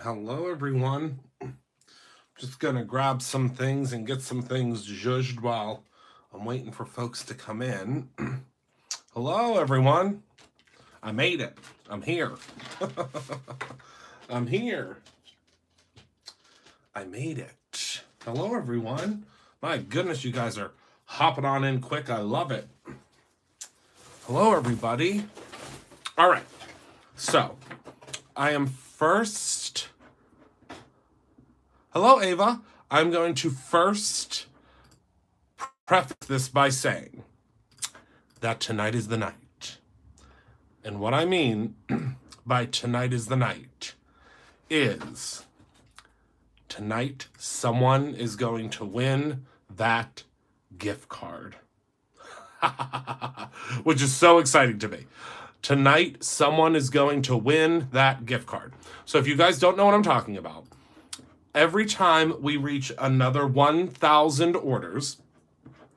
Hello, everyone. Just gonna grab some things and get some things zhuzhed while I'm waiting for folks to come in. Hello, everyone. I made it. I'm here. I'm here. I made it. Hello, everyone. My goodness, you guys are hopping on in quick. I love it. Hello, everybody. All right. So, I am first. Hello, Ava. I'm going to first preface this by saying that tonight is the night. And what I mean by tonight is the night is tonight someone is going to win that gift card. Which is so exciting to me. Tonight, someone is going to win that gift card. So if you guys don't know what I'm talking about, every time we reach another 1,000 orders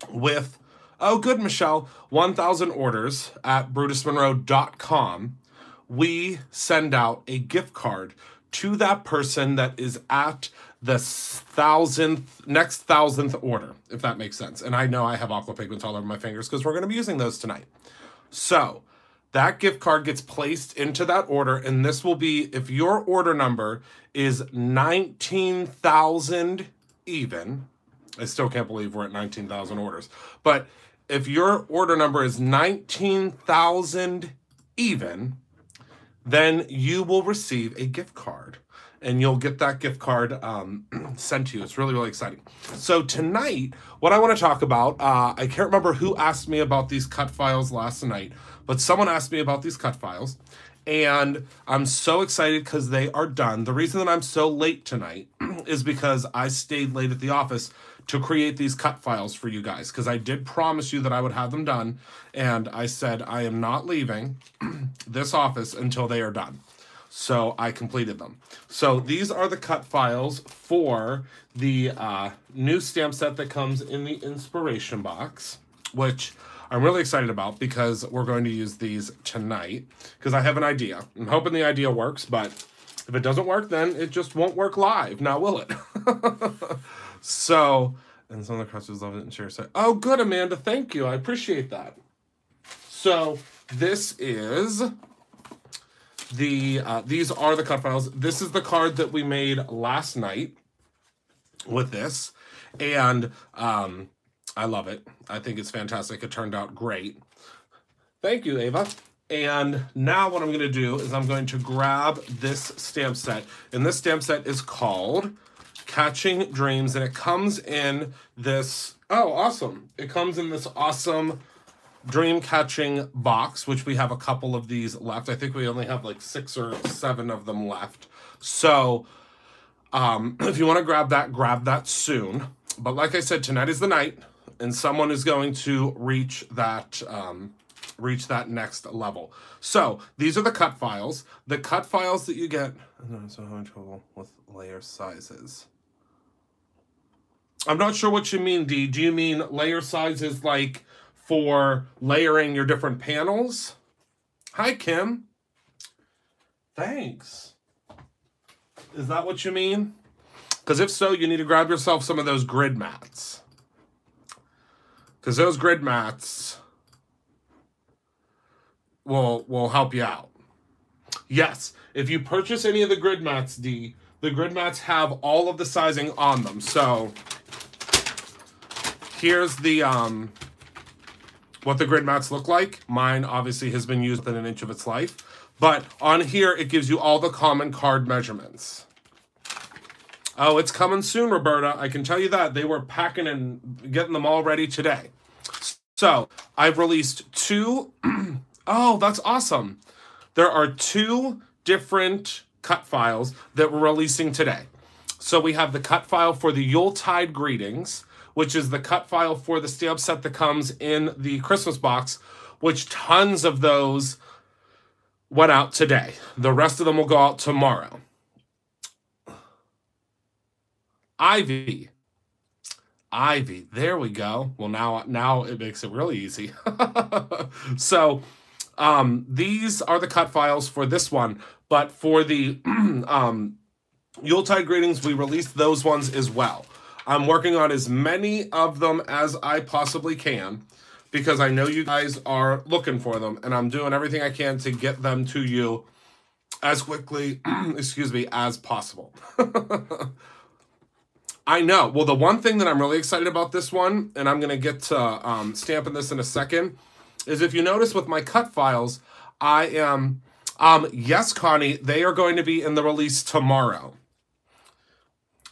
with, oh good, Michelle, 1,000 orders at BrutusMonroe.com, we send out a gift card to that person that is at the next thousandth order, if that makes sense. And I know I have aqua pigments all over my fingers because we're going to be using those tonight. So that gift card gets placed into that order, and this will be, if your order number is 19,000 even, I still can't believe we're at 19,000 orders, but if your order number is 19,000 even, then you will receive a gift card, and you'll get that gift card sent to you. It's really, really exciting. So tonight, what I want to talk about, I can't remember who asked me about these cut files last night, but someone asked me about these cut files, and I'm so excited because they are done. The reason that I'm so late tonight is because I stayed late at the office to create these cut files for you guys, because I did promise you that I would have them done, and I said I am not leaving this office until they are done. So I completed them. So these are the cut files for the new stamp set that comes in the inspiration box, which I'm really excited about because we're going to use these tonight because I have an idea. I'm hoping the idea works, but if it doesn't work, then it just won't work live. Now, will it? So, and some of the customers love it and share. So, oh, good, Amanda. Thank you. I appreciate that. So this is these are the cut files. This is the card that we made last night with this, and I love it. I think it's fantastic. It turned out great. Thank you, Ava. And now what I'm going to do is I'm going to grab this stamp set, and this stamp set is called Catching Dreams, and it comes in this, oh, awesome. It comes in this awesome dream catching box, which we have a couple of these left. I think we only have like 6 or 7 of them left. So if you want to grab that soon. But like I said, tonight is the night, and someone is going to reach that next level. So these are the cut files. The cut files that you get. So I'm having trouble with layer sizes. I'm not sure what you mean, Dee. Do you mean layer sizes like for layering your different panels? Hi, Kim. Thanks. Is that what you mean? Because if so, you need to grab yourself some of those grid mats. Because those grid mats will help you out. Yes, if you purchase any of the grid mats, Dee, the grid mats have all of the sizing on them. So here's the what the grid mats look like. Mine obviously has been used within an inch of its life. But on here, it gives you all the common card measurements. Oh, it's coming soon, Roberta. I can tell you that. They were packing and getting them all ready today. So I've released 2. Oh, that's awesome. There are 2 different cut files that we're releasing today. So we have the cut file for the Yuletide Greetings, which is the cut file for the stamp set that comes in the Christmas box, which tons of those went out today. The rest of them will go out tomorrow. Ivy, there we go. Well, now it makes it really easy. So these are the cut files for this one, but for the Yuletide Greetings, we released those ones as well. I'm working on as many of them as I possibly can because I know you guys are looking for them, and I'm doing everything I can to get them to you as quickly, excuse me, as possible. I know. Well, the one thing that I'm really excited about this one, and I'm going to get to stamping this in a second, is if you notice with my cut files, I am, yes, Connie, they are going to be in the release tomorrow.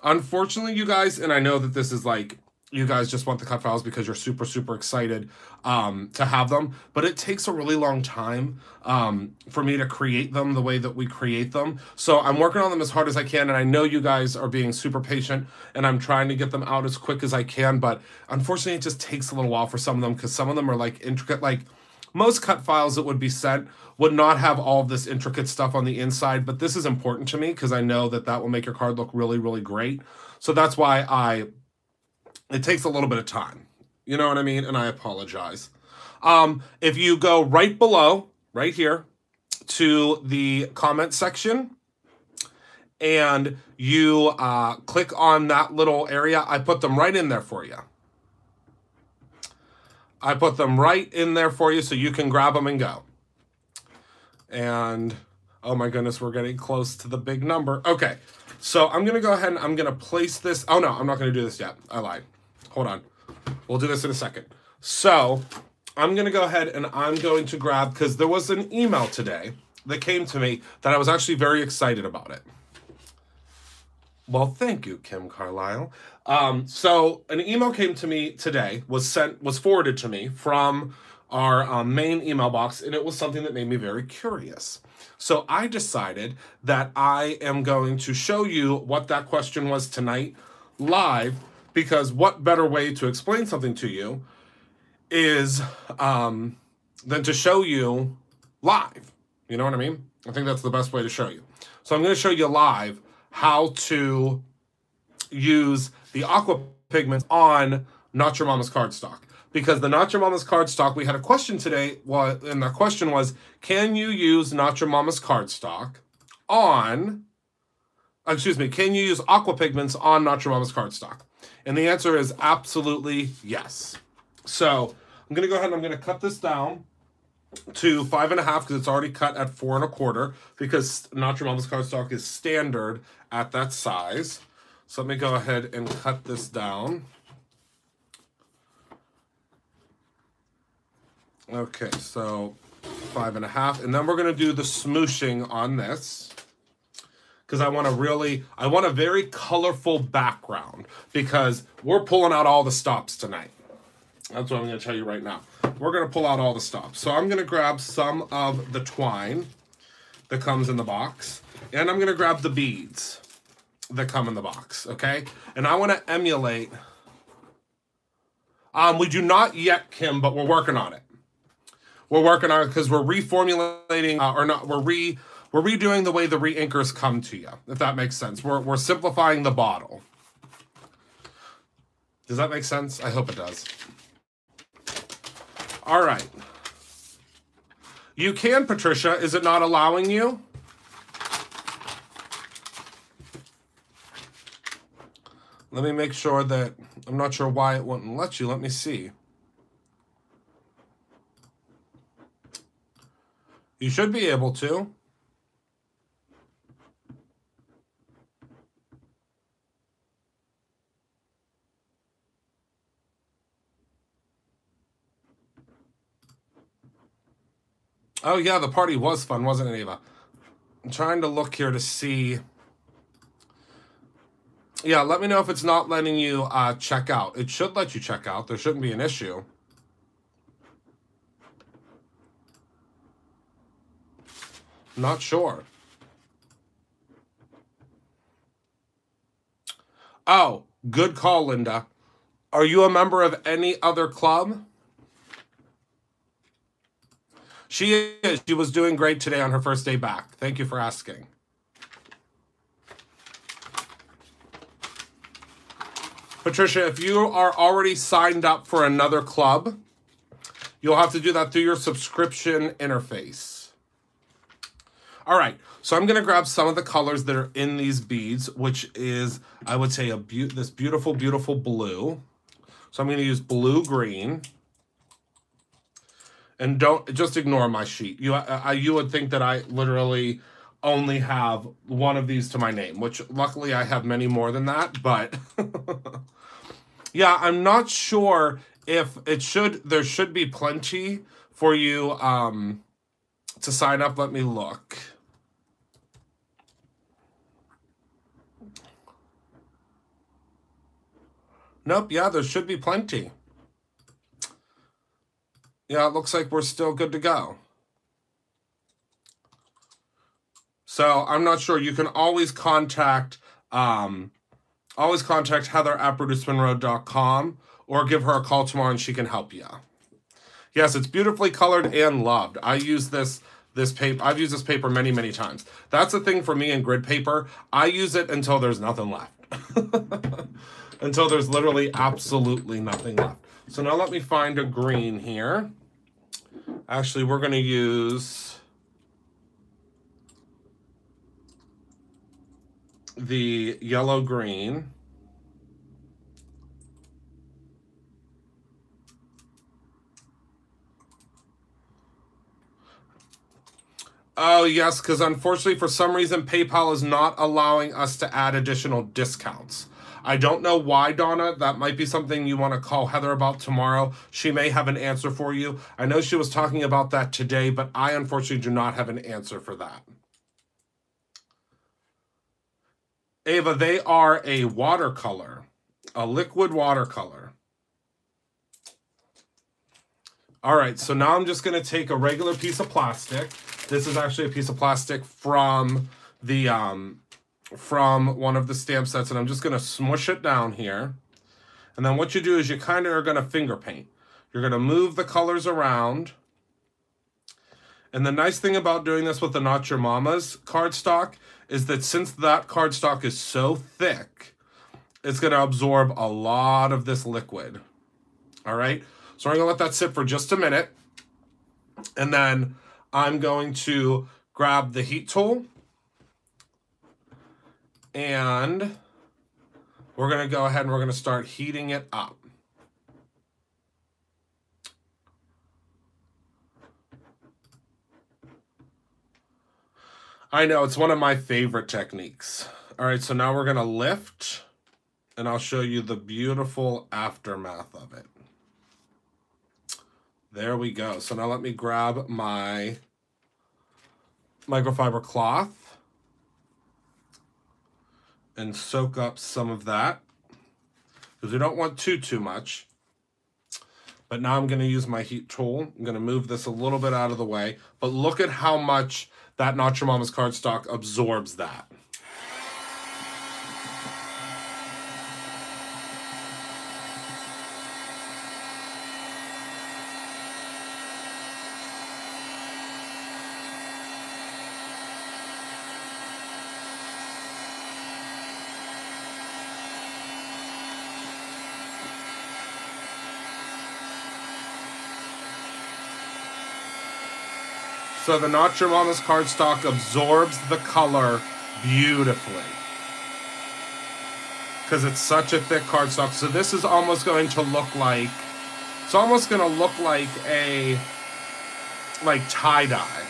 Unfortunately, you guys, and I know that this is like, you guys just want the cut files because you're super, super excited to have them. But it takes a really long time for me to create them the way that we create them. So I'm working on them as hard as I can. And I know you guys are being super patient. And I'm trying to get them out as quick as I can. But unfortunately, it just takes a little while for some of them. Because some of them are like intricate. Like most cut files that would be sent would not have all of this intricate stuff on the inside. But this is important to me because I know that that will make your card look really, really great. So that's why it takes a little bit of time. You know what I mean? And I apologize. If you go right below, right here, to the comment section, and you click on that little area, I put them right in there for you. I put them right in there for you so you can grab them and go. And, oh my goodness, we're getting close to the big number. Okay, so I'm going to go ahead and I'm going to place this. Oh, no, I'm not going to do this yet. I lied. Hold on. We'll do this in a second. So I'm going to go ahead and I'm going to grab, because there was an email today that came to me that I was actually very excited about it. Well, thank you, Kim Carlisle. So an email came to me today, was forwarded to me from our main email box, and it was something that made me very curious. So I decided that I am going to show you what that question was tonight live, because what better way to explain something to you is than to show you live. You know what I mean? I think that's the best way to show you. So I'm going to show you live how to use the aqua pigments on Not Your Mama's cardstock. Because the Not Your Mama's cardstock, we had a question today, and the question was, can you use Not Your Mama's cardstock on, can you use aqua pigments on Not Your Mama's cardstock? And the answer is absolutely yes. So I'm going to go ahead and I'm going to cut this down to 5.5 because it's already cut at 4 1/4 because Not Your Mama's cardstock is standard at that size. So let me go ahead and cut this down. Okay, so 5.5, and then we're going to do the smooshing on this because I want a very colorful background because we're pulling out all the stops tonight. That's what I'm going to tell you right now. We're going to pull out all the stops. So I'm going to grab some of the twine that comes in the box, and I'm going to grab the beads that come in the box, okay? And I want to emulate. We do not yet, Kim, but we're working on it. We're working on it because we're reformulating, we're redoing the way the re-inkers come to you, if that makes sense. We're simplifying the bottle. Does that make sense? I hope it does. All right. You can, Patricia. Is it not allowing you? Let me make sure that, I'm not sure why it wouldn't let you. Let me see. You should be able to. Oh, yeah, the party was fun, wasn't it, Eva? I'm trying to look here to see. Yeah, let me know if it's not letting you check out. It should let you check out. There shouldn't be an issue. Not sure. Oh, good call, Linda. Are you a member of any other club? She is. She was doing great today on her first day back. Thank you for asking. Patricia, if you are already signed up for another club, you'll have to do that through your subscription interface. All right, so I'm gonna grab some of the colors that are in these beads, which is, I would say, this beautiful, beautiful blue. So I'm gonna use blue green. And don't just ignore my sheet. You would think that I literally only have one of these to my name, which luckily I have many more than that. But yeah, I'm not sure if there should be plenty for you to sign up. Let me look. Nope, yeah, there should be plenty. Yeah, it looks like we're still good to go. So I'm not sure. You can always contact Heather at BrutusMonroe.com or give her a call tomorrow and she can help you. Yes, it's beautifully colored and loved. I use this paper. I've used this paper many, many times. That's the thing for me in grid paper. I use it until there's nothing left. Until there's literally absolutely nothing left. So now let me find a green here. Actually, we're going to use the yellow green. Oh, yes, because unfortunately, for some reason, PayPal is not allowing us to add additional discounts. I don't know why, Donna. That might be something you want to call Heather about tomorrow. She may have an answer for you. I know she was talking about that today, but I unfortunately do not have an answer for that. Ava, they are a watercolor, a liquid watercolor. All right, so now I'm just going to take a regular piece of plastic. This is actually a piece of plastic from the from one of the stamp sets, and I'm just going to smush it down here. And then what you do is you kind of are going to finger paint. You're going to move the colors around. And the nice thing about doing this with the Not Your Mama's cardstock is that since that cardstock is so thick, it's going to absorb a lot of this liquid. All right, so I'm going to let that sit for just a minute. And then I'm going to grab the heat tool. And we're going to go ahead and we're going to start heating it up. I know, it's one of my favorite techniques. All right, so now we're going to lift, and I'll show you the beautiful aftermath of it. There we go. So now let me grab my microfiber cloth and soak up some of that, because we don't want too much. But now I'm going to use my heat tool. I'm going to move this a little bit out of the way. But look at how much that Not Your Mama's cardstock absorbs that. So the Not Your Mama's cardstock absorbs the color beautifully, because it's such a thick cardstock. So this is almost going to look like, it's almost going to look like a, like tie-dye.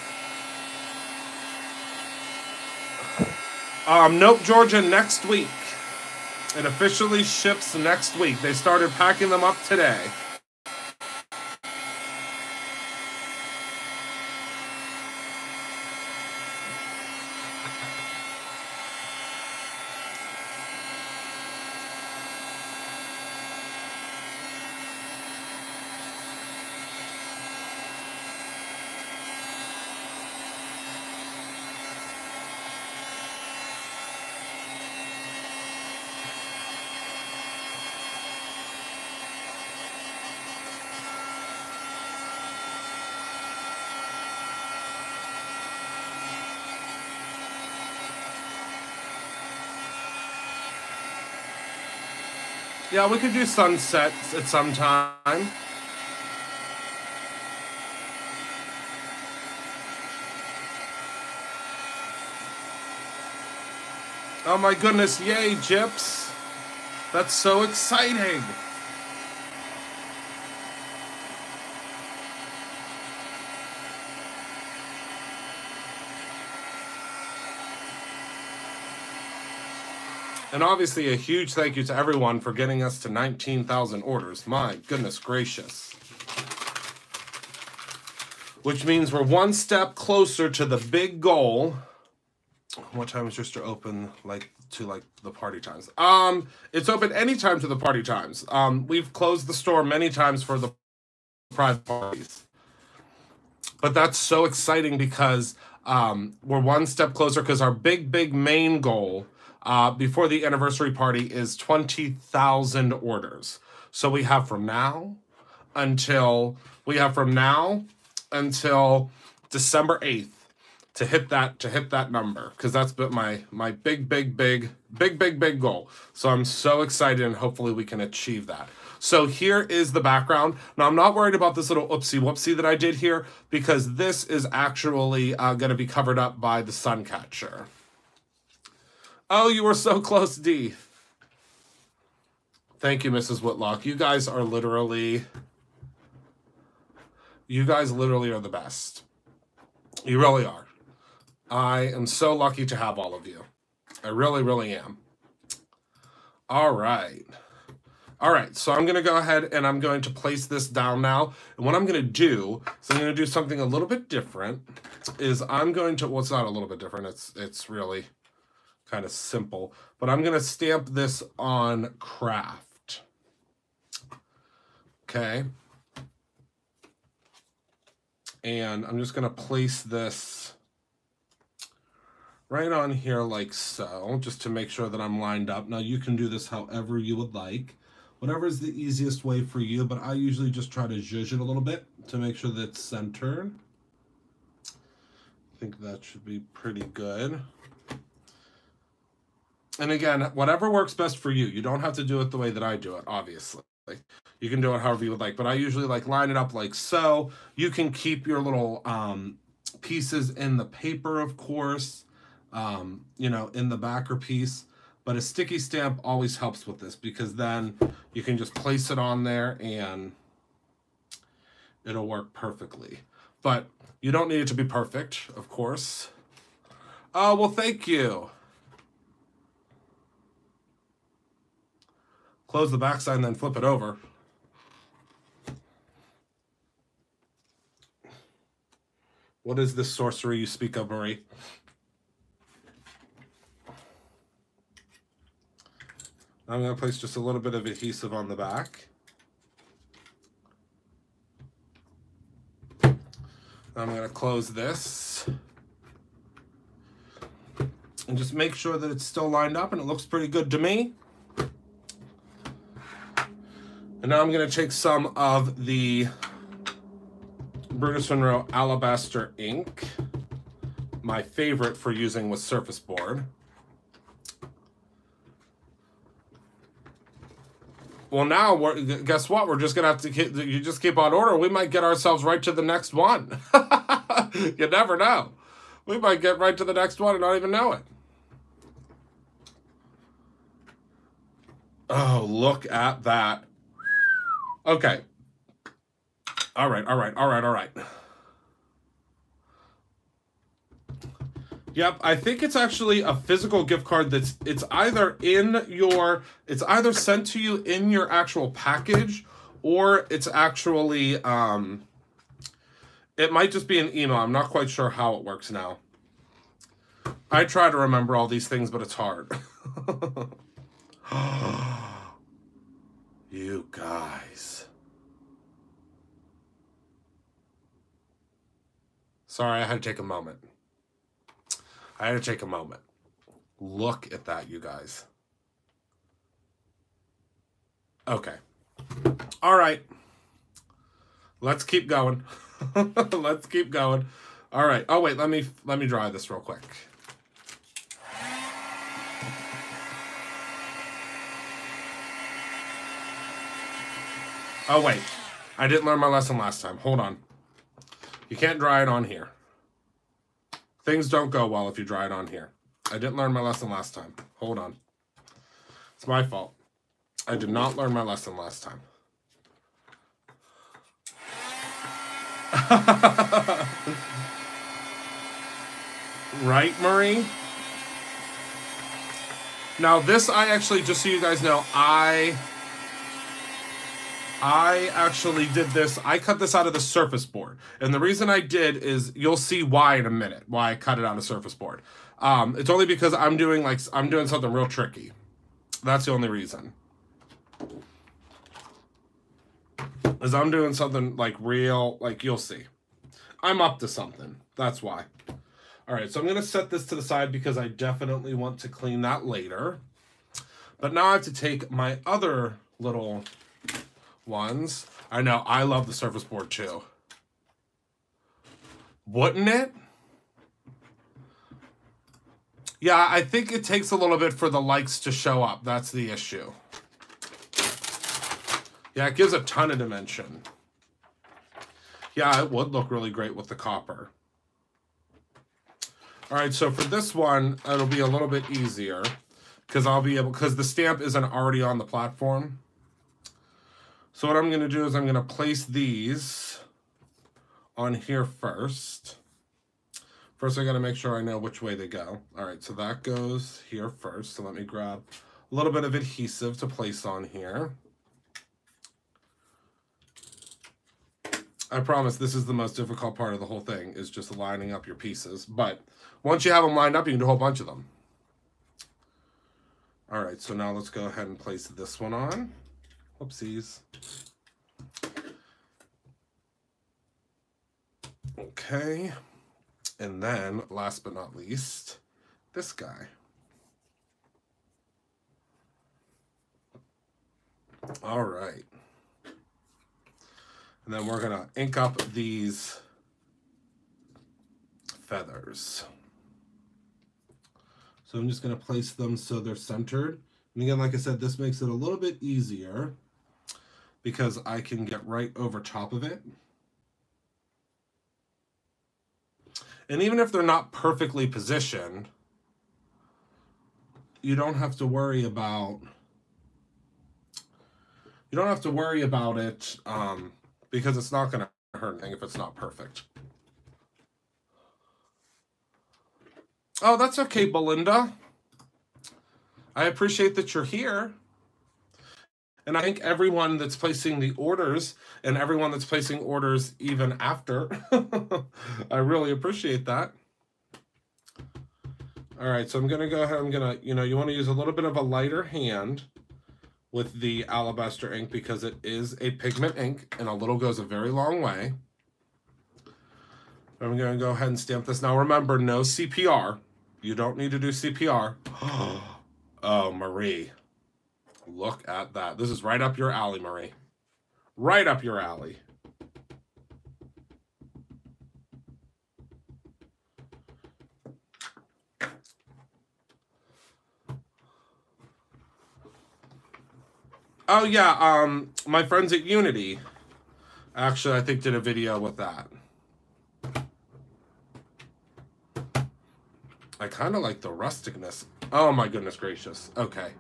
Nope, Georgia, next week. It officially ships next week. They started packing them up today. Yeah, we could do sunsets at some time. Oh my goodness, yay, Gyps. That's so exciting. And obviously a huge thank you to everyone for getting us to 19,000 orders. My goodness gracious. Which means we're one step closer to the big goal. What time is your store open to the party times? It's open anytime to the party times. We've closed the store many times for the private parties. But that's so exciting because we're one step closer because our big main goal before the anniversary party is 20,000 orders. So we have from now until December 8th to hit that number, because that's my big goal. So I'm so excited, and hopefully we can achieve that. So here is the background. Now I'm not worried about this little oopsie whoopsie that I did here, because this is actually going to be covered up by the sun catcher. Oh, you were so close, Dee. Thank you, Mrs. Whitlock. You guys literally are the best. You really are. I am so lucky to have all of you. I really am. All right. All right, so I'm going to go ahead and I'm going to place this down now. And what I'm going to do is I'm going to do something a little bit different. I'm going to, well, it's not a little bit different. It's really kind of simple. But I'm going to stamp this on craft. Okay. And I'm just going to place this right on here like so, just to make sure that I'm lined up. Now, you can do this however you would like. Whatever is the easiest way for you, but I usually just try to zhuzh it a little bit to make sure that it's centered. I think that should be pretty good. And again, whatever works best for you. You don't have to do it the way that I do it, obviously. You can do it however you would like, but I usually line it up like so. You can keep your little pieces in the paper, of course, you know, in the backer piece. But a sticky stamp always helps with this, because then you can just place it on there and it'll work perfectly. But you don't need it to be perfect, of course. Oh, well, thank you. Close the backside and then flip it over. What is this sorcery you speak of, Marie? I'm going to place just a little bit of adhesive on the back. I'm going to close this. And just make sure that it's still lined up, and it looks pretty good to me. And now I'm going to take some of the Brutus Monroe Alabaster ink, my favorite for using with surface board. Well, now, guess what? We're just going to have to you just keep on order. We might get ourselves right to the next one. You never know. We might get right to the next one and not even know it. Oh, look at that. Okay. All right. Yep, I think it's actually a physical gift card it's either sent to you in your actual package, or it's actually it might just be an email. I'm not quite sure how it works now. I try to remember all these things, but it's hard. You guys. Sorry, I had to take a moment. Look at that, you guys. Okay. All right. Let's keep going. Let's keep going. All right. Oh, wait. Let me dry this real quick. Oh, wait. I didn't learn my lesson last time. Hold on. You can't dry it on here. Things don't go well if you dry it on here. I didn't learn my lesson last time. Hold on. It's my fault. I did not learn my lesson last time. Right, Marie? Now this, I actually, just so you guys know, I actually did this. I cut this out of the Surface board. And the reason I did is, you'll see why in a minute, why I cut it out of Surface board. It's only because I'm doing something real tricky. That's the only reason. Is I'm doing something like real, like you'll see. I'm up to something. That's why. All right, so I'm going to set this to the side because I definitely want to clean that later. But now I have to take my other little ones. I know, I love the Surface board too. Wouldn't it? Yeah, I think it takes a little bit for the likes to show up. That's the issue. Yeah, it gives a ton of dimension. Yeah, it would look really great with the copper. All right, so for this one, it'll be a little bit easier because because the stamp isn't already on the platform. So what I'm going to do is I'm going to place these on here first. First, I got to make sure I know which way they go. All right, so that goes here first. So let me grab a little bit of adhesive to place on here. I promise this is the most difficult part of the whole thing, is just lining up your pieces. But once you have them lined up, you can do a whole bunch of them. All right, so now let's go ahead and place this one on. Whoopsies. Okay. And then, last but not least, this guy. All right. And then we're going to ink up these feathers. So I'm just going to place them so they're centered. And again, like I said, this makes it a little bit easier because I can get right over top of it. And even if they're not perfectly positioned, you don't have to worry about it because it's not going to hurt anything if it's not perfect. Oh, that's okay, Belinda. I appreciate that you're here. And I think everyone that's placing the orders and everyone that's placing orders even after, I really appreciate that. All right, so I'm going to go ahead. You want to use a little bit of a lighter hand with the alabaster ink because it is a pigment ink and a little goes a very long way. I'm going to go ahead and stamp this. Now remember, no CPR. You don't need to do CPR. Oh, Marie. Look at that. This is right up your alley, Marie. Right up your alley. Oh, yeah. My friends at Unity actually, I think, did a video with that. I kind of like the rusticness. Oh, my goodness gracious. Okay.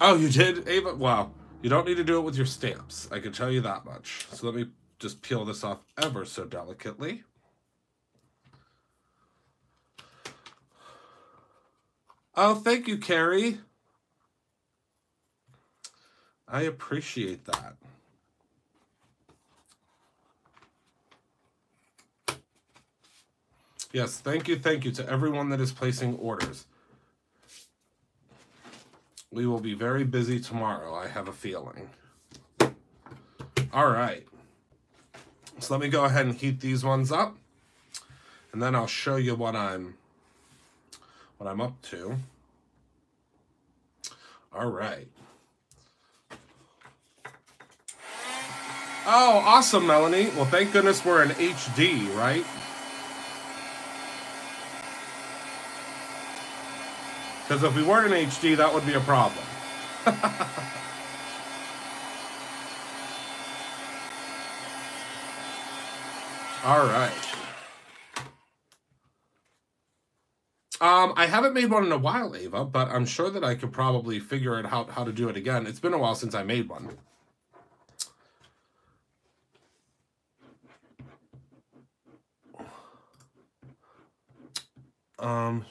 Oh, you did, Ava? Wow. You don't need to do it with your stamps. I can tell you that much. So let me just peel this off ever so delicately. Oh, thank you, Carrie. I appreciate that. Yes, thank you to everyone that is placing orders. We will be very busy tomorrow, I have a feeling. All right. So let me go ahead and heat these ones up. And then I'll show you what I'm up to. All right. Oh, awesome, Melanie. Well, thank goodness we're in HD, right? Because if we weren't in HD, that would be a problem. All right. I haven't made one in a while, Ava, but I'm sure that I could probably figure out how to do it again. It's been a while since I made one.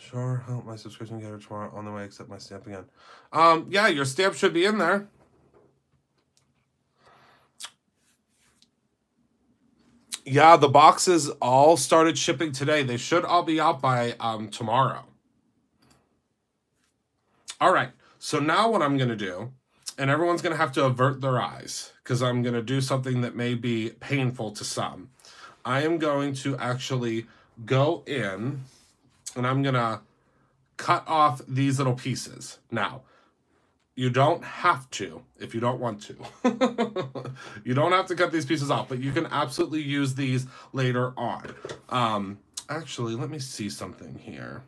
Sure, help my subscription get here tomorrow on the way, except my stamp again. Yeah, your stamp should be in there. Yeah, the boxes all started shipping today. They should all be out by tomorrow. All right, so now what I'm going to do, and everyone's going to have to avert their eyes because I'm going to do something that may be painful to some. I am going to actually go in and I'm going to cut off these little pieces. Now, you don't have to if you don't want to. You don't have to cut these pieces off, but you can absolutely use these later on. Actually, let me see something here.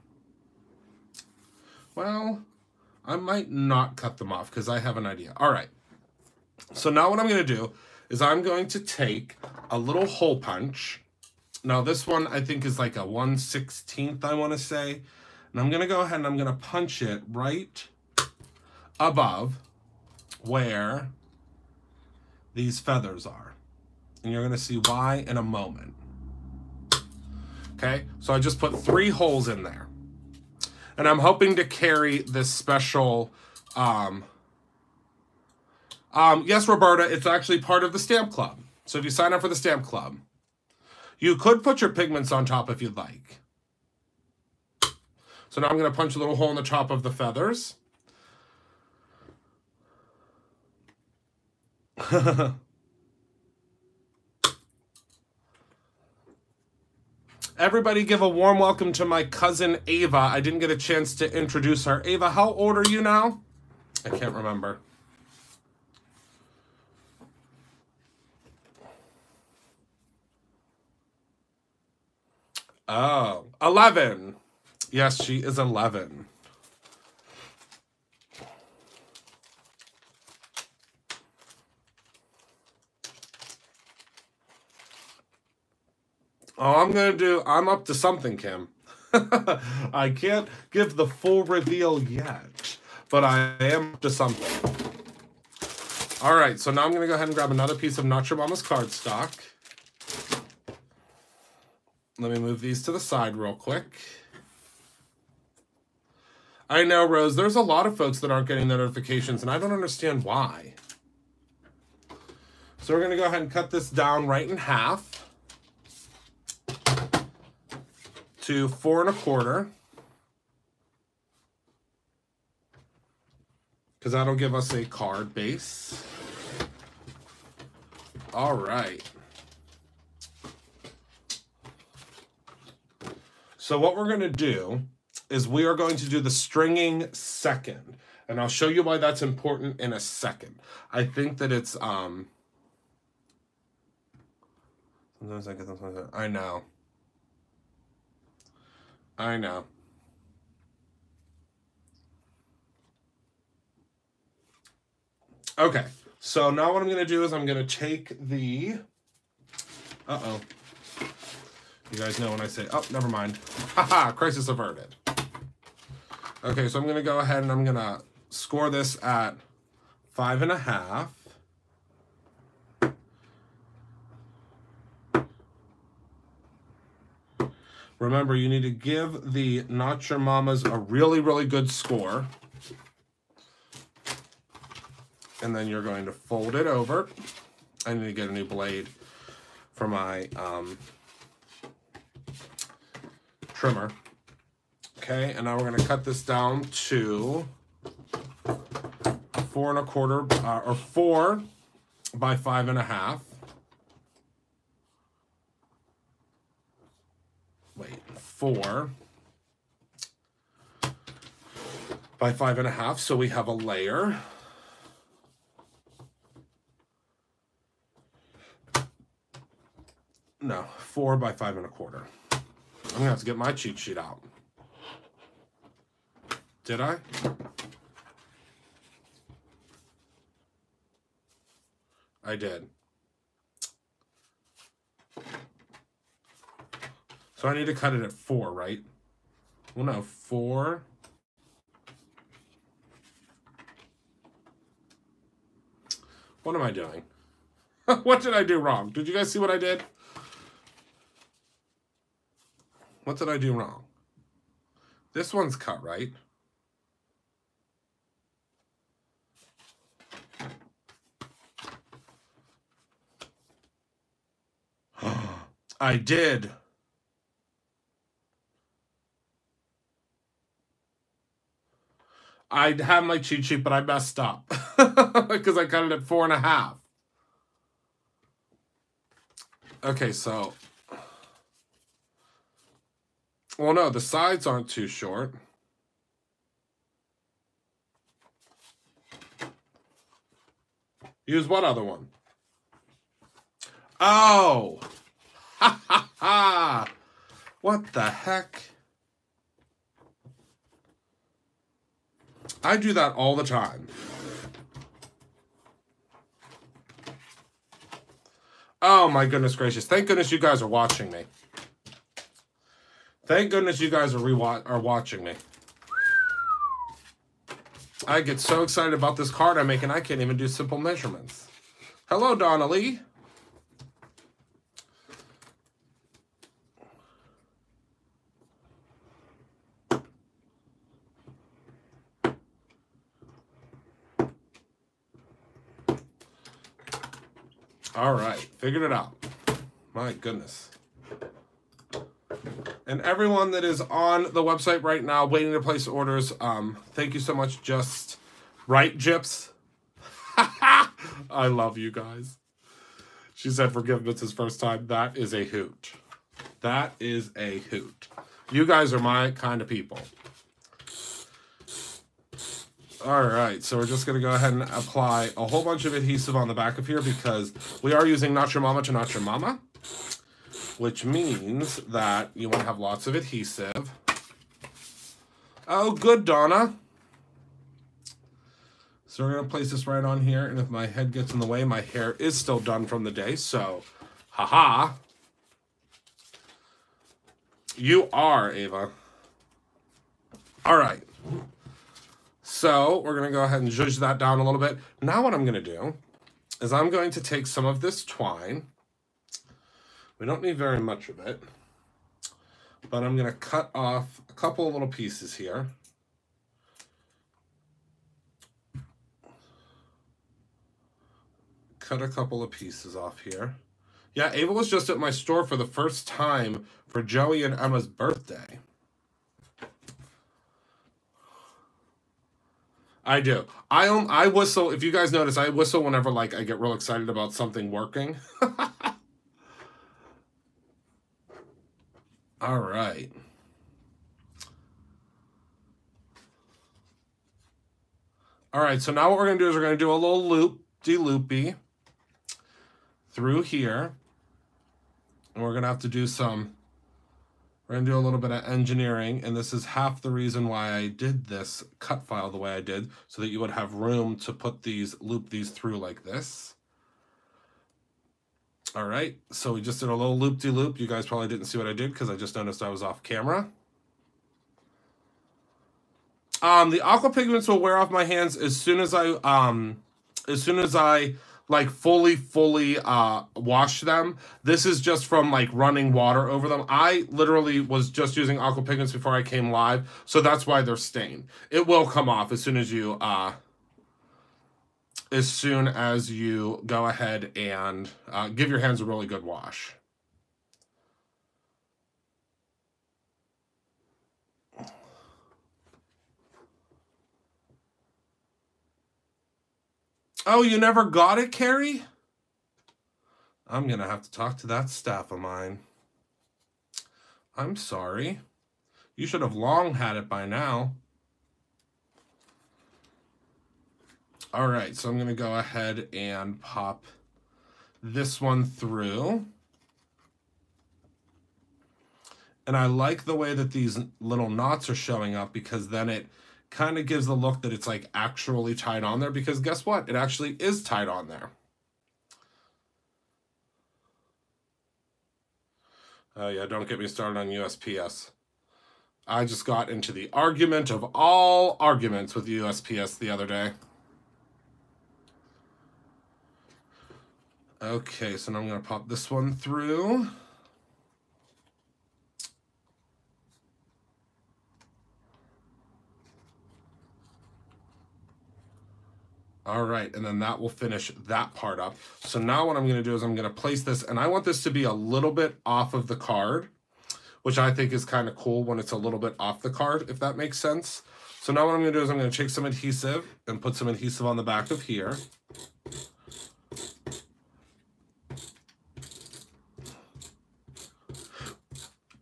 Well, I might not cut them off because I have an idea. All right. So now what I'm going to do is I'm going to take a little hole punch. Now this one I think is like a 1/16, I want to say. And I'm going to go ahead and I'm going to punch it right above where these feathers are. And you're going to see why in a moment. Okay, so I just put 3 holes in there. And I'm hoping to carry this special, yes, Roberta, it's actually part of the Stamp Club. So if you sign up for the Stamp Club, you could put your pigments on top if you'd like. So now I'm going to punch a little hole in the top of the feathers. Everybody give a warm welcome to my cousin Ava. I didn't get a chance to introduce her. Ava, how old are you now? I can't remember. Oh, 11. Yes, she is 11. Oh, I'm up to something, Kim. I can't give the full reveal yet, but I am up to something. All right, so now I'm going to go ahead and grab another piece of Not Your Mama's cardstock. Let me move these to the side real quick. I know, Rose, there's a lot of folks that aren't getting their notifications, and I don't understand why. So we're going to go ahead and cut this down right in half to 4 1/4, because that'll give us a card base. All right. So what we're going to do is we are going to do the stringing second, and I'll show you why that's important in a second. I think that it's sometimes I get them. I know. Okay, so now what I'm going to do is I'm going to take the... Uh-oh. You guys know when I say... Oh, never mind. Haha, crisis averted. Okay, so I'm going to go ahead and I'm going to score this at 5 1/2. Remember, you need to give the Not Your Mama's a really, really good score. And then you're going to fold it over. I need to get a new blade for my trimmer. Okay, and now we're going to cut this down to 4 1/4, or 4 by 5 1/2. Wait, 4 by 5 1/2, so we have a layer. No, 4 by 5 1/4. I'm gonna have to get my cheat sheet out. Did I? I did. So I need to cut it at 4, right? well, no, 4. What am I doing? What did I do wrong? Did you guys see what I did? What did I do wrong? This one's cut, right? I did. I have my cheat sheet, but I messed up because I cut it at 4.5. Okay, so, well, no, the sides aren't too short. Use what other one? Oh, ha ha ha! What the heck? I do that all the time. Oh my goodness gracious. Thank goodness you guys are watching me. Thank goodness you guys are watching me. I get so excited about this card I'm making, I can't even do simple measurements. Hello, Donna Lee. All right, figured it out. My goodness. And everyone that is on the website right now waiting to place orders, thank you so much. Just right, Gyps. I love you guys. She said forgiveness his first time. That is a hoot. That is a hoot. You guys are my kind of people. All right, so we're just going to go ahead and apply a whole bunch of adhesive on the back of here because we are using Not Your Mama to Not Your Mama, which means that you want to have lots of adhesive. Oh, good, Donna. So we're going to place this right on here, and if my head gets in the way, my hair is still done from the day, so haha. You are, Ava. All right. So we're going to go ahead and zhuzh that down a little bit. Now what I'm going to do is I'm going to take some of this twine. We don't need very much of it, but I'm going to cut off a couple of little pieces here. Cut a couple of pieces off here. Yeah, Ava was just at my store for the first time for Joey and Emma's birthday. I do. I whistle. If you guys notice, I whistle whenever like I get real excited about something working. All right. All right, so now what we're going to do is we're going to do a little loop-de-loopy through here. And we're going to have to do some, we're going to do a little bit of engineering. And this is half the reason why I did this cut file the way I did, so that you would have room to put these, loop these through like this. All right, so we just did a little loop-de-loop. You guys probably didn't see what I did because I just noticed I was off camera. The aqua pigments will wear off my hands as soon as I like fully wash them. This is just from like running water over them. I literally was just using aqua pigments before I came live, so that's why they're stained. It will come off as soon as you go ahead and give your hands a really good wash. Oh, you never got it, Carrie? I'm going to have to talk to that staff of mine. I'm sorry. You should have long had it by now. All right, so I'm going to go ahead and pop this one through. And I like the way that these little knots are showing up because then it kind of gives the look that it's like actually tied on there, because guess what? It actually is tied on there. Oh yeah, don't get me started on USPS. I just got into the argument of all arguments with USPS the other day. Okay, so now I'm going to pop this one through. All right, and then that will finish that part up. So now what I'm going to do is I'm going to place this, and I want this to be a little bit off of the card, which I think is kind of cool when it's a little bit off the card, if that makes sense. So now what I'm going to do is I'm going to take some adhesive and put some adhesive on the back of here.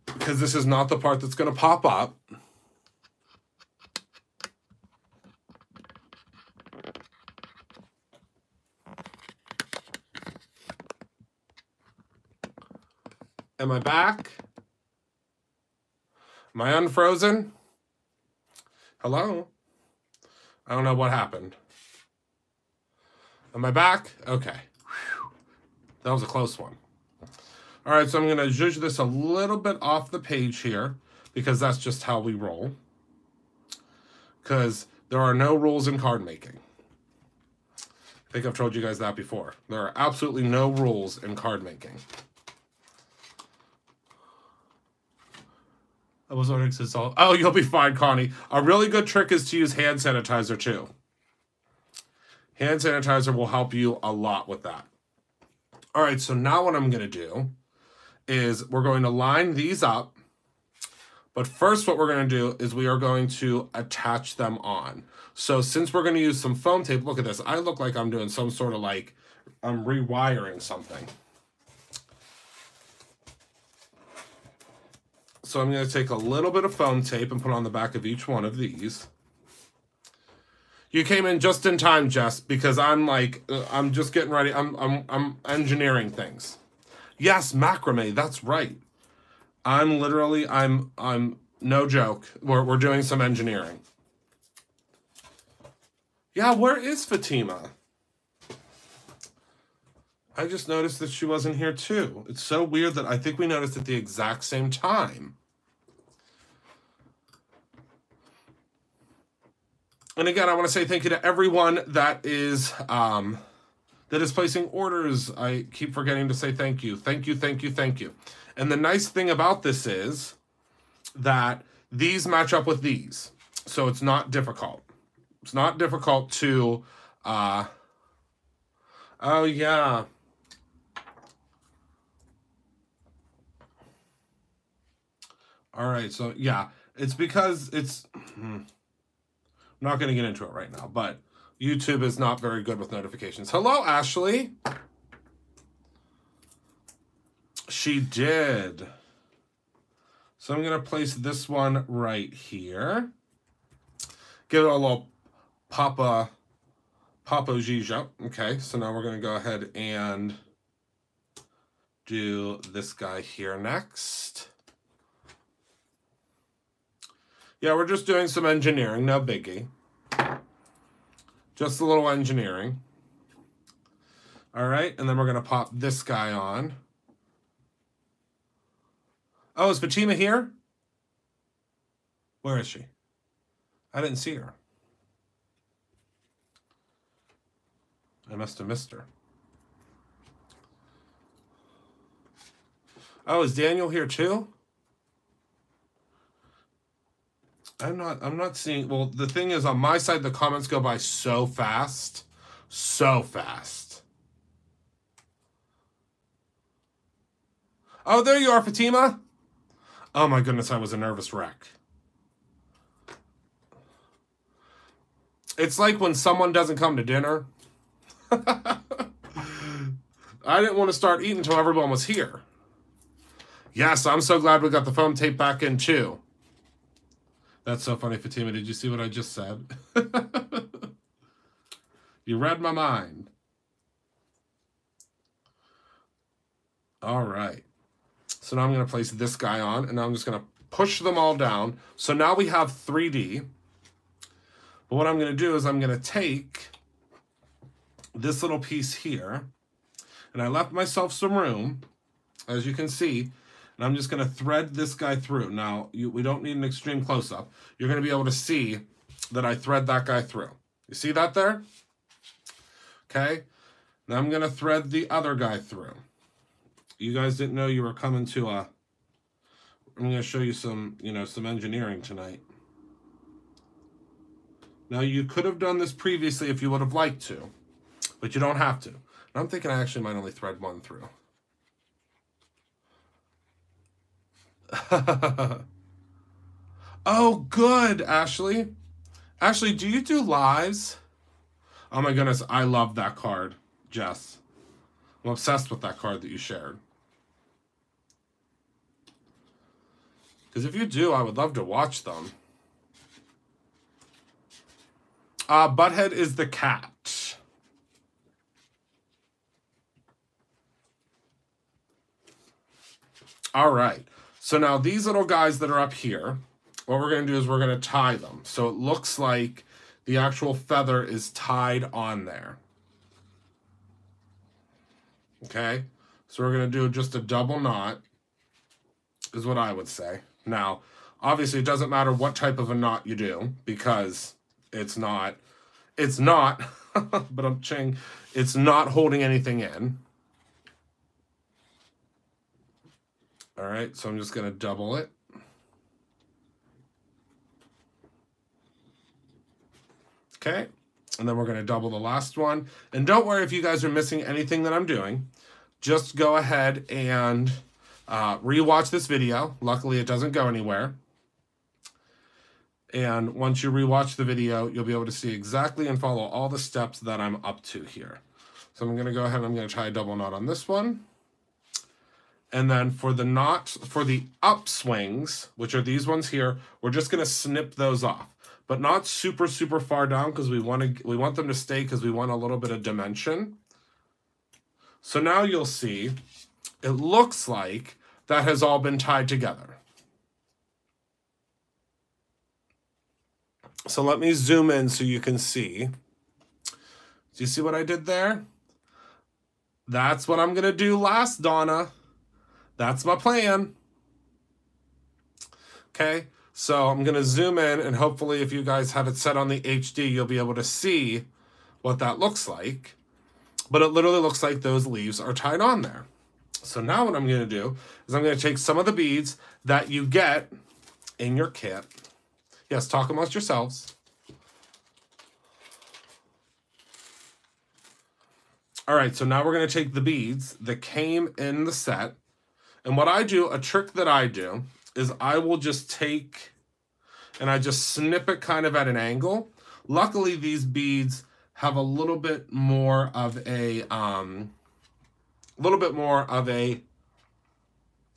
Because this is not the part that's going to pop up. Am I back? Am I unfrozen? Hello? I don't know what happened. Am I back? Okay. Whew. That was a close one. All right, so I'm going to zhuzh this a little bit off the page here because that's just how we roll. Because there are no rules in card making. I think I've told you guys that before. There are absolutely no rules in card making. I was wondering since all... Oh, you'll be fine, Connie. A really good trick is to use hand sanitizer, too. Hand sanitizer will help you a lot with that. All right, so now what I'm going to do is we're going to line these up. But first what we're going to do is we are going to attach them on. So since we're going to use some foam tape, look at this. I look like I'm doing some sort of like, I'm rewiring something. So I'm going to take a little bit of foam tape and put on the back of each one of these. You came in just in time, Jess, because I'm like, I'm just getting ready. I'm engineering things. Yes, macrame, that's right. I'm literally, I'm no joke. We're doing some engineering. Yeah, where is Fatima? I just noticed that she wasn't here too. It's so weird that I think we noticed at the exact same time. And again, I want to say thank you to everyone that is placing orders. I keep forgetting to say thank you. Thank you, thank you, thank you. And the nice thing about this is that these match up with these. So it's not difficult. It's not difficult to, oh yeah. All right, so yeah, it's because it's, I'm not going to get into it right now, but YouTube is not very good with notifications. Hello, Ashley. She did. So I'm going to place this one right here. Give it a little Papa Gija. Okay, so now we're going to go ahead and do this guy here next. Yeah, we're just doing some engineering, no biggie. Just a little engineering. All right, and then we're going to pop this guy on. Oh, is Fatima here? Where is she? I didn't see her. I must have missed her. Oh, is Daniel here too? I'm not seeing, well, the thing is on my side, the comments go by so fast. So fast. Oh, there you are, Fatima. Oh my goodness, I was a nervous wreck. It's like when someone doesn't come to dinner. I didn't want to start eating until everyone was here. Yes, I'm so glad we got the foam tape back in too. That's so funny, Fatima. Did you see what I just said? You read my mind. All right. So now I'm going to place this guy on, and now I'm just going to push them all down. So now we have 3D. But what I'm going to do is I'm going to take this little piece here, and I left myself some room, as you can see, And I'm just going to thread this guy through. Now, we don't need an extreme close-up. You're going to be able to see that I thread that guy through. You see that there? Okay. Now I'm going to thread the other guy through. You guys didn't know you were coming to a... I'm going to show you some, some engineering tonight. Now, you could have done this previously if you would have liked to, but you don't have to. And I'm thinking I actually might only thread one through. Oh, good, Ashley. Ashley, do you do lives? Oh my goodness, I love that card, Jess. I'm obsessed with that card that you shared. Because if you do, I would love to watch them. Butthead is the cat. All right. So now these little guys that are up here, what we're going to do is we're going to tie them. So it looks like the actual feather is tied on there. Okay. So we're going to do just a double knot is what I would say. Now, obviously it doesn't matter what type of a knot you do because it's not, but I'm saying it's not holding anything in. All right, so I'm just going to double it. Okay, and then we're going to double the last one. And don't worry if you guys are missing anything that I'm doing. Just go ahead and rewatch this video. Luckily, it doesn't go anywhere. And once you rewatch the video, you'll be able to see exactly and follow all the steps that I'm up to here. So I'm going to go ahead and I'm going to try a double knot on this one. And then for the knots, for the upswings, which are these ones here, we're just going to snip those off. But not super, super far down because we want them to stay because we want a little bit of dimension. So now you'll see, it looks like that has all been tied together. So let me zoom in so you can see. Do you see what I did there? That's what I'm going to do last, Donna. That's my plan. Okay, so I'm going to zoom in, and hopefully if you guys have it set on the HD, you'll be able to see what that looks like. But it literally looks like those leaves are tied on there. So now what I'm going to do is I'm going to take some of the beads that you get in your kit. Yes, talk amongst yourselves. All right, so now we're going to take the beads that came in the set. And what I do, a trick that I do, is I will just take and I just snip it kind of at an angle. Luckily, these beads have a little bit more of a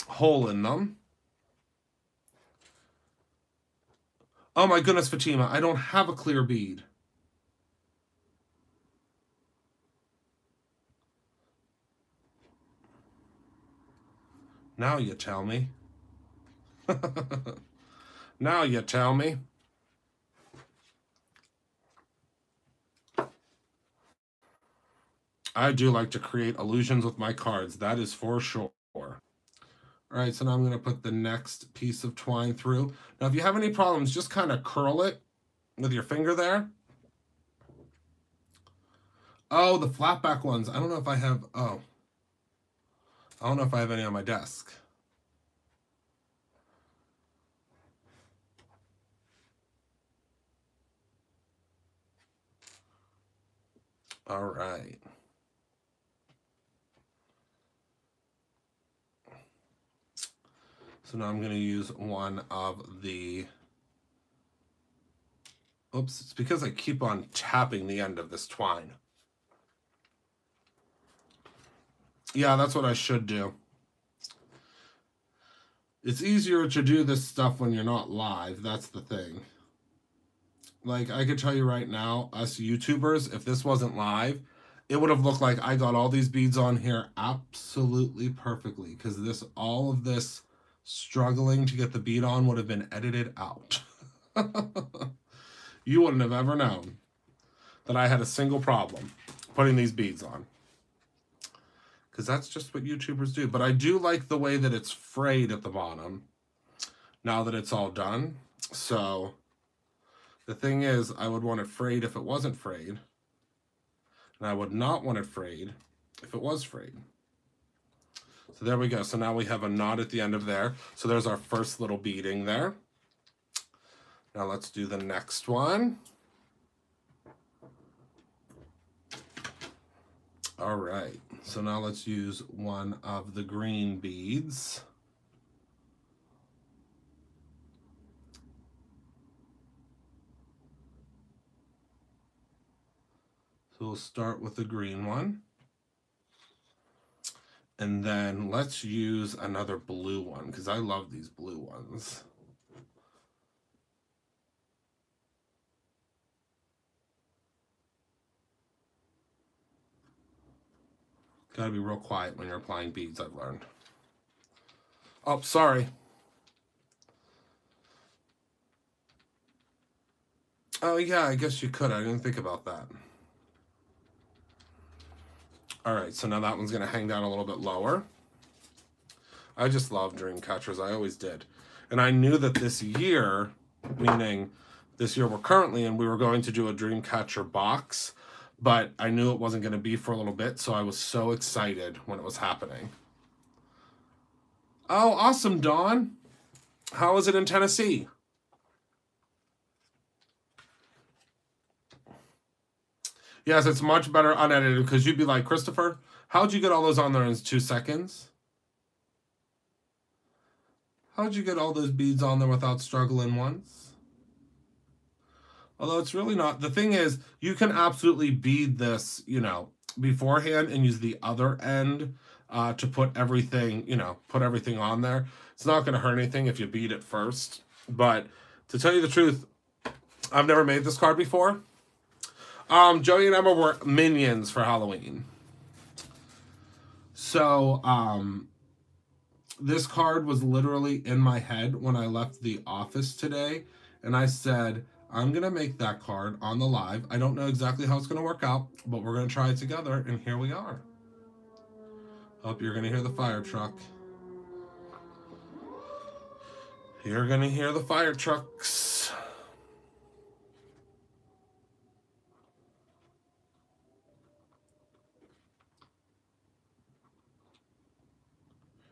hole in them. Oh my goodness, Fatima, I don't have a clear bead. Now you tell me. Now you tell me. I do like to create illusions with my cards. That is for sure. All right, so now I'm going to put the next piece of twine through. Now, if you have any problems, just kind of curl it with your finger there. Oh, the flat back ones. I don't know if I have, I don't know if I have any on my desk. All right. So now I'm going to use one of the, oops, it's because I keep on tapping the end of this twine. Yeah, that's what I should do. It's easier to do this stuff when you're not live. That's the thing. Like, I could tell you right now, us YouTubers, if this wasn't live, it would have looked like I got all these beads on here absolutely perfectly, because all of this struggling to get the bead on would have been edited out. You wouldn't have ever known that I had a single problem putting these beads on. because that's just what YouTubers do. But I do like the way that it's frayed at the bottom now that it's all done. So the thing is, I would want it frayed if it wasn't frayed, and I would not want it frayed if it was frayed. So there we go. So now we have a knot at the end of there. So there's our first little beading there. Now let's do the next one. All right, so now let's use one of the green beads. So we'll start with the green one. And then let's use another blue one, because I love these blue ones. Gotta be real quiet when you're applying beads, I've learned. Oh, sorry. Oh yeah, I guess you could. I didn't think about that. All right, so now that one's gonna hang down a little bit lower. I just love dream catchers, I always did. And I knew that this year, meaning this year we're currently in, we were going to do a dream catcher box, but I knew it wasn't gonna be for a little bit, so I was so excited when it was happening. Oh, awesome, Dawn. How is it in Tennessee? Yes, it's much better unedited, because you'd be like, Christopher, how'd you get all those on there in 2 seconds? How'd you get all those beads on there without struggling once? Although it's really not. The thing is, you can absolutely bead this, you know, beforehand and use the other end to put everything, you know, put everything on there. It's not going to hurt anything if you bead it first. But to tell you the truth, I've never made this card before. Joey and Emma were Minions for Halloween. So, this card was literally in my head when I left the office today. And I said, I'm going to make that card on the live. I don't know exactly how it's going to work out, but we're going to try it together. And here we are. Hope you're going to hear the fire truck. You're going to hear the fire trucks.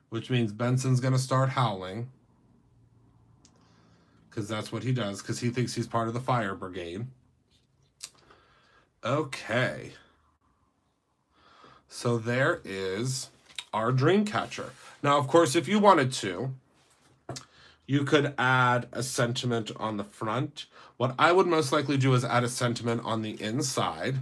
Which means Benson's going to start howling. Because that's what he does. Because he thinks he's part of the fire brigade. Okay. So there is our dream catcher. Now, of course, if you wanted to, you could add a sentiment on the front. What I would most likely do is add a sentiment on the inside.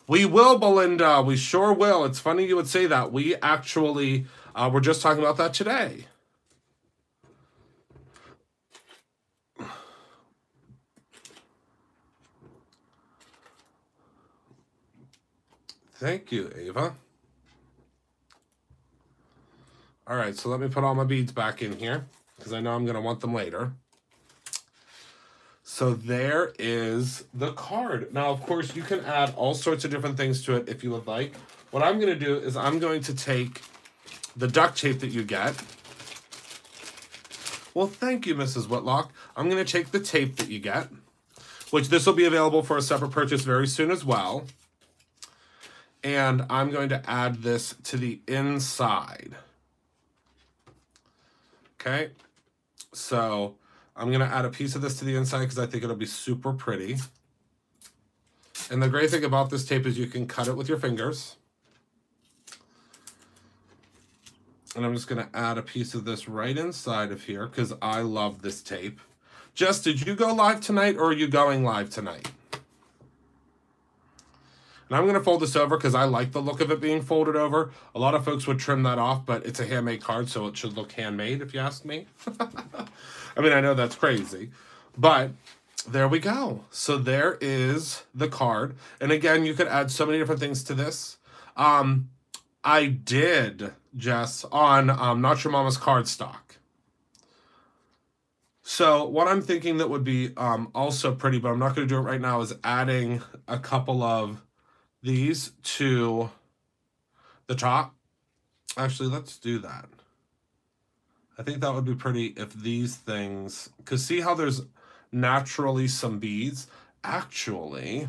We will, Belinda. We sure will. It's funny you would say that. We actually were just talking about that today. Thank you, Ava. All right, so let me put all my beads back in here because I know I'm going to want them later. So there is the card. Now, of course, you can add all sorts of different things to it if you would like. What I'm going to do is I'm going to take the duct tape that you get. Well, thank you, Mrs. Whitlock. I'm going to take the tape that you get, which this will be available for a separate purchase very soon as well. And I'm going to add this to the inside. Okay, so I'm going to add a piece of this to the inside because I think it'll be super pretty. And the great thing about this tape is you can cut it with your fingers. And I'm just going to add a piece of this right inside of here because I love this tape. Jess, did you go live tonight or are you going live tonight? And I'm going to fold this over because I like the look of it being folded over. A lot of folks would trim that off, but it's a handmade card, so it should look handmade if you ask me. I mean, I know that's crazy, but there we go. So there is the card. And again, you could add so many different things to this. I did, Jess, on Not Your Mama's cardstock. So what I'm thinking that would be also pretty, but I'm not going to do it right now, is adding a couple of these to The top? Actually, let's do that. I think that would be pretty if these things... Because see how there's naturally some beads? Actually...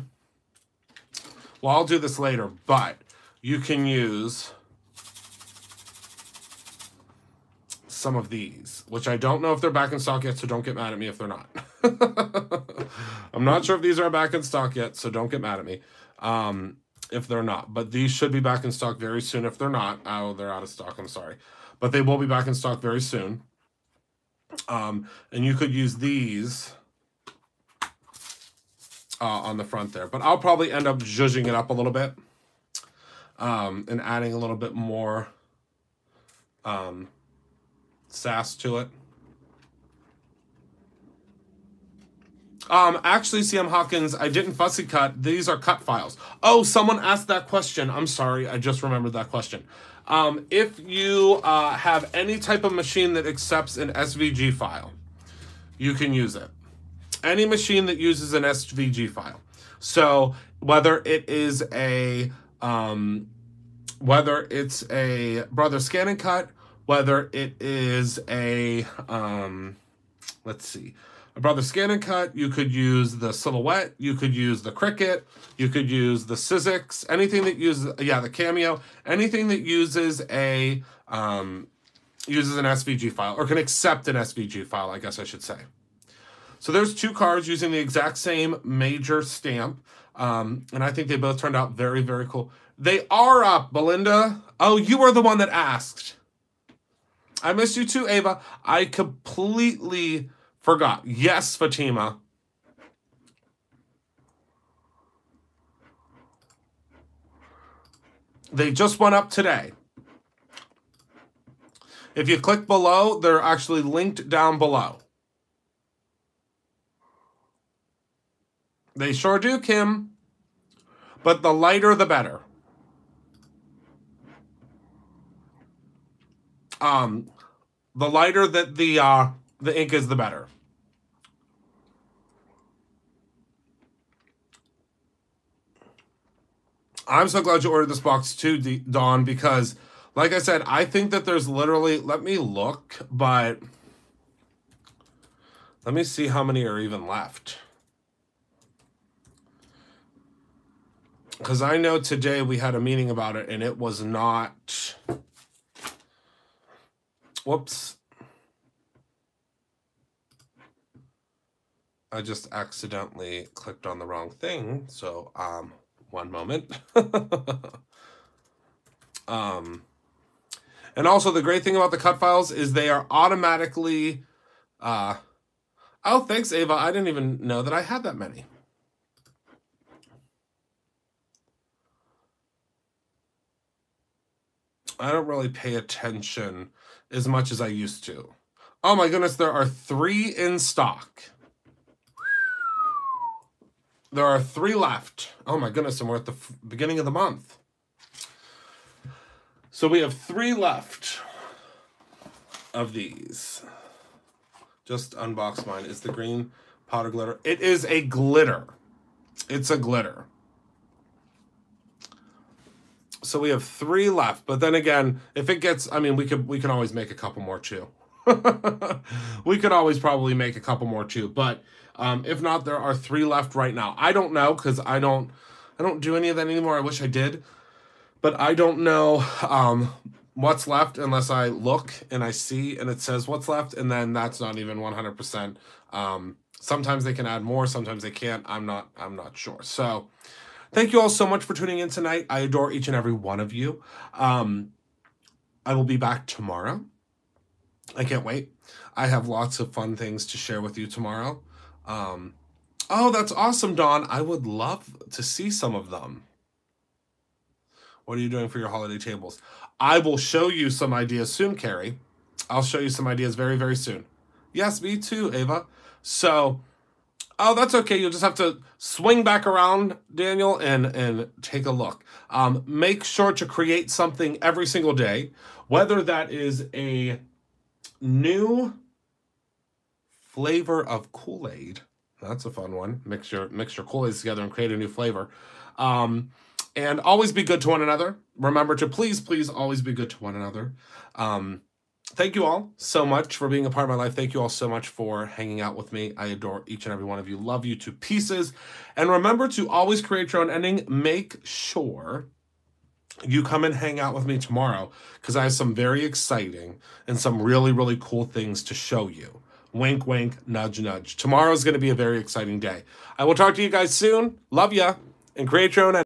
Well, I'll do this later, but you can use some of these, which I don't know if they're back in stock yet, so don't get mad at me if they're not. I'm not sure if these are back in stock yet, so don't get mad at me if they're not. But these should be back in stock very soon if they're not. Oh, they're out of stock, I'm sorry. But they will be back in stock very soon. And you could use these on the front there. But I'll probably end up zhuzhing it up a little bit and adding a little bit more sass to it. Actually, CM Hawkins, I didn't fussy cut. These are cut files. Oh, someone asked that question. I'm sorry. I just remembered that question. If you have any type of machine that accepts an SVG file, you can use it. Any machine that uses an SVG file. So whether it is a Brother Scan and Cut, whether it is a let's see, a Brother Scan and Cut, you could use the Silhouette, you could use the Cricut, you could use the Sizzix, anything that uses, the Cameo, anything that uses a uses an SVG file, or can accept an SVG file, I guess I should say. So there's two cards using the exact same major stamp, and I think they both turned out very, very cool. They are up, Belinda. Oh, you were the one that asked. I missed you too, Ava. I completely forgot. Yes, Fatima. They just went up today. If you click below, they're actually linked down below. They sure do, Kim. But the lighter, the better. The lighter that the ink is, the better. I'm so glad you ordered this box too, Dawn, because, like I said, I think that there's literally, let me look, but let me see how many are even left. Because I know today we had a meeting about it, and it was not... Whoops. I just accidentally clicked on the wrong thing, so, one moment. And also, the great thing about the cut files is they are automatically... oh, thanks, Ava. I didn't even know that I had that many. I don't really pay attention as much as I used to. Oh my goodness, there are 3 in stock. There are 3 left. Oh my goodness, and we're at the beginning of the month. So we have 3 left of these. Just unbox mine. It's the green powder glitter. It is a glitter. It's a glitter. So we have 3 left, but then again, if it gets, I mean, we can always make a couple more too. We could always probably make a couple more too, but if not, there are 3 left right now. I don't know, because I don't do any of that anymore. I wish I did, but I don't know what's left unless I look and I see and it says what's left, and then that's not even 100%. Sometimes they can add more, sometimes they can't. I'm not sure. So thank you all so much for tuning in tonight. I adore each and every one of you. I will be back tomorrow. I can't wait. I have lots of fun things to share with you tomorrow. Oh, that's awesome, Dawn. I would love to see some of them. What are you doing for your holiday tables? I will show you some ideas soon, Carrie. I'll show you some ideas very, very soon. Yes, me too, Ava. So... oh, that's okay. You'll just have to swing back around, Daniel, and take a look. Make sure to create something every single day, whether that is a new flavor of Kool-Aid. That's a fun one. Mix your Kool-Aids together and create a new flavor. And always be good to one another. Remember to please, please always be good to one another. Thank you all so much for being a part of my life. Thank you all so much for hanging out with me. I adore each and every one of you. Love you to pieces. And remember to always create your own ending. Make sure you come and hang out with me tomorrow because I have some very exciting and some really, really cool things to show you. Wink, wink, nudge, nudge. Tomorrow is going to be a very exciting day. I will talk to you guys soon. Love ya. And create your own ending.